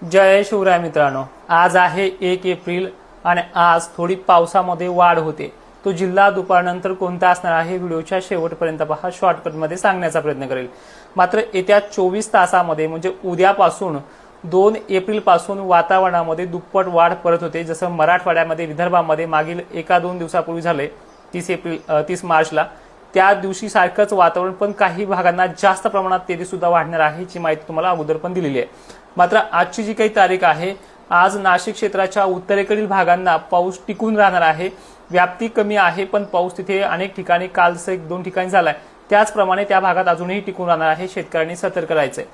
जय शिवराय मित्रांनो, आज आहे 1 एप्रिल आणि आज थोडी पावसामध्ये वाढ होते। तो जिल्हा दुपारनंतर कोणता असणार आहे व्हिडिओच्या शेवटपर्यंत पहा, शॉर्टकटमध्ये सांगण्याचा प्रयत्न करेल। मात्र येत्या 24 तासामध्ये म्हणजे उद्यापासून 2 एप्रिल पासून वातावरणामध्ये दुप्पट वाढ परत होते। जसं मराठवाड्यामध्ये विदर्भामध्ये मागील 1-2 दिवसापूर्वी झाले 30 मार्चला, त्या दिवशी सारखंच वातावरण, पण काही भागांना जास्त प्रमाणात तेजी सुद्धा वाढणार आहे, याची माहिती तुम्हाला अगोदर पण दिलेली आहे। मात्र आजची जी काही तारीख आहे, आज नाशिक क्षेत्राच्या उत्तरेकडील भागांना पाऊस टिकून राहणार आहे। व्याप्ती कमी आहे, पण पाऊस तिथे अनेक ठिकाणी काल 1-2 ठिकाणी झालाय, त्याचप्रमाणे त्या भागात अजूनही टिकून राहणार आहे। शेतकऱ्यांनी सतर्क राहायचंय।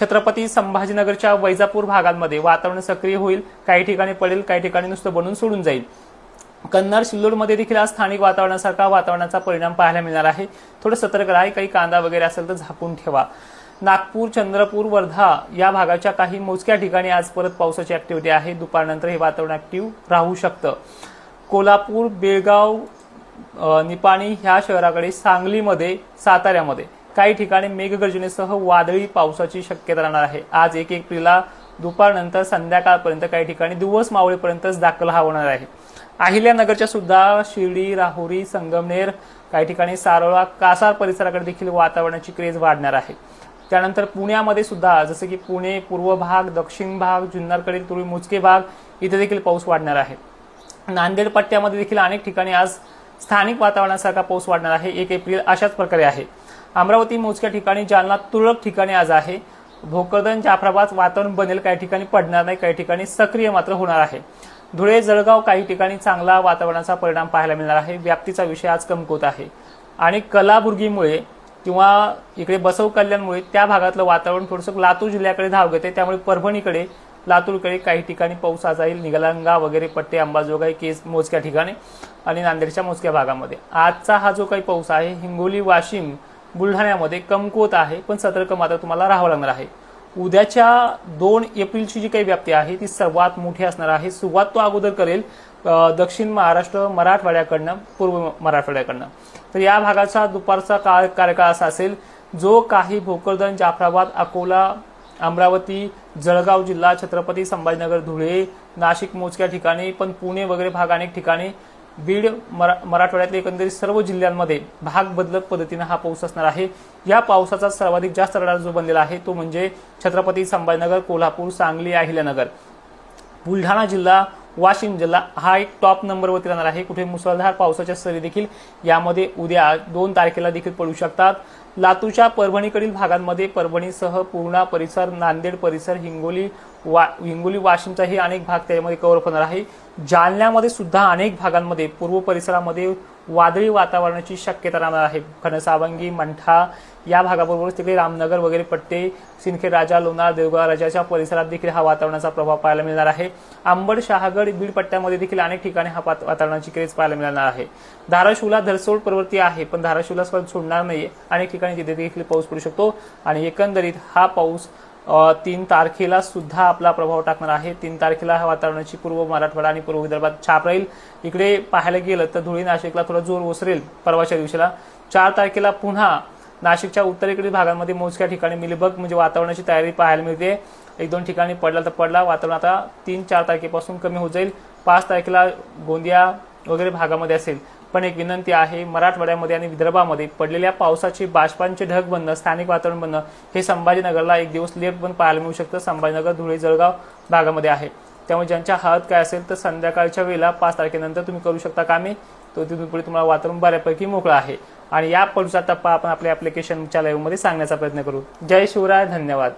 छत्रपती संभाजीनगरच्या वैजापूर भागांमध्ये वातावरण सक्रिय होईल, काही ठिकाणी पडेल, काही ठिकाणी नुसतं बनून सोडून जाईल। कन्नड सिल्लोडमध्ये देखील आज स्थानिक वातावरणासारखा वातावरणाचा परिणाम पाहायला मिळणार आहे। थोडं सतर्क राहा, काही कांदा वगैरे असेल तर झाकून ठेवा। नागपूर, चंद्रपूर, वर्धा या भागाच्या काही मोजक्या ठिकाणी आज परत पावसाची ऍक्टिव्हिटी आहे। दुपारनंतर हे वातावरण ऍक्टिव्ह राहू शकतं। कोल्हापूर, बेळगाव, निपाणी ह्या शहराकडे, सांगलीमध्ये, साताऱ्यामध्ये काही ठिकाणी मेघगर्जनेसह वादळी पावसाची शक्यता राहणार आहे। आज 1 एप्रिलला दुपारनंतर संध्याकाळपर्यंत काही ठिकाणी दिवस मावळेपर्यंतच दाखल होणार आहे। अहिल्यानगरच्या सुद्धा शिर्डी, राहुरी, संगमनेर, काही ठिकाणी सारोळा, कासार परिसराकडे देखील वातावरणाची क्रेज वाढणार आहे। त्यानंतर पुण्यामध्ये सुद्धा, जसे की पुणे पूर्व भाग, दक्षिण भाग, जुन्नरकडील थोडी मोजके भाग, इथे देखील पाऊस वाढणार आहे। नांदेड पट्ट्यामध्ये देखील अनेक ठिकाणी आज स्थानिक वातावरणासारखा पाऊस वाढणार आहे। 1 एप्रिल अशाच प्रकारे आहे। अमरावती मोजक्या ठिकाणी, जालना तुरळक ठिकाणी आज आहे। भोकरदन, जाफराबाद वातावरण बनेल, काही ठिकाणी पडणार नाही, काही ठिकाणी सक्रिय मात्र होणार आहे। धुळे, जळगाव काही ठिकाणी चांगला वातावरणाचा परिणाम पाहायला मिळणार आहे। व्याप्तीचा विषय आज कमकुवत आहे आणि कलाबुर्गीमुळे किंवा इकडे बसव कल्याणमुळे त्या भागातलं वातावरण थोडंसं लातूर जिल्ह्याकडे धाव घेते। त्यामुळे परभणीकडे, लातूरकडे काही ठिकाणी पाऊस आज जाईल। निगलंगा वगैरे पट्टे, अंबाजोगाई, केस मोजक्या ठिकाणी आणि नांदेडच्या मोजक्या भागामध्ये आजचा हा जो काही पाऊस आहे, हिंगोली, वाशिम, बुलढाण्यामध्ये कमकुवत आहे, पण सतर्क मात्र तुम्हाला राहावं लागणार आहे। उद्याच्या 2 एप्रिलची जी काही व्याप्ती आहे ती सर्वात मोठी असणार आहे। सुरुवात तो अगोदर करेल दक्षिण महाराष्ट्र, मराठवाड्याकडनं, पूर्व मराठवाड्याकडनं। तर या भागाचा दुपारचा कार्यकाळ असा असेल, जो काही भोकरदन, जाफराबाद, अकोला, अमरावती, जळगाव जिल्हा, छत्रपती संभाजीनगर, धुळे, नाशिक मोजक्या ठिकाणी, पण पुणे वगैरे भाग अनेक ठिकाणी, बीड, मराठवाड्यातले एकंदरीत सर्व जिल्ह्यांमध्ये भाग बदलत पद्धतीने हा पाऊस असणार आहे। या पावसाचा सर्वाधिक जास्त रडार जो बनलेला आहे तो म्हणजे छत्रपती संभाजीनगर, कोल्हापूर, सांगली, अहिल्यानगर, बुलढाणा जिल्हा, वाशिम जिल्हा हा एक टॉप नंबरवरती राहणार आहे। कुठे मुसळधार पावसाच्या सरी देखील यामध्ये उद्या 2 तारखेला देखील पडू शकतात। लातूरच्या परभणीकडील भागांमध्ये, परभणीसह पूर्णा परिसर, नांदेड परिसर, हिंगोली, वाशिमचाही अनेक भाग त्यामध्ये कव्हर होणार आहे। जालन्यामध्ये सुद्धा अनेक भागांमध्ये, पूर्व परिसरामध्ये वादळी वातावरणाची शक्यता राहणार आहे। खडसावंगी, मंठा या भागाबरोबरच तिकडे रामनगर वगैरे पट्टे, सिंदखेड राजा, लोणार, देवगड राजाच्या परिसरात देखील हा वातावरणाचा प्रभाव पाहायला मिळणार आहे। अंबड, शहागड, बीड पट्ट्यामध्ये देखील अनेक ठिकाणी हा वातावरणाची क्रेज पाहायला मिळणार आहे। धाराशिवला धरसोड प्रवृत्ती आहे, पण धाराशिवला सोडणार नाहीये, अनेक ठिकाणी तिथे देखील पाऊस पडू शकतो आणि एकंदरीत हा पाऊस 3 तारखेला सुद्धा आपला प्रभाव टाकणार आहे। 3 तारखेला हा वातावरणाची पूर्व मराठवाडा आणि पूर्व विदर्भात छाप राहील। इकडे पाहायला गेलं तर धुळे, नाशिकला थोडा जोर ओसरेल परवाच्या दिवशीला। 4 तारखेला पुन्हा नाशिकच्या उत्तरेकडील भागांमध्ये मोजक्या ठिकाणी मिलीबग म्हणजे वातावरणाची तयारी पाहायला मिळते। 1-2 ठिकाणी पडला तर पडला, वातावरण आता 3-4 तारखेपासून कमी होत जाईल। 5 तारखेला गोंदिया वगैरे भागामध्ये असेल। पण एक विनंती आहे, मराठवाड्यामध्ये आणि विदर्भामध्ये पडलेल्या पावसाची बाष्पांचे ढग बनणं, स्थानिक वातावरण बनणं हे संभाजीनगरला 1 दिवस लेट पण पाहायला मिळू शकतं। संभाजीनगर, धुळे, जळगाव भागामध्ये आहे। त्यामुळे ज्यांच्या हात काय असेल तर संध्याकाळच्या वेळेला 5 तारखेनंतर तुम्ही करू शकता कामे, तो तिथून पुढे तुम्हाला वातावरण बऱ्यापैकी मोकळं आहे। आणि या पुढचा टप्पा आपण आपल्या ऍप्लिकेशनच्या लाईव्हमध्ये सांगण्याचा प्रयत्न करू। जय शिवराय, धन्यवाद।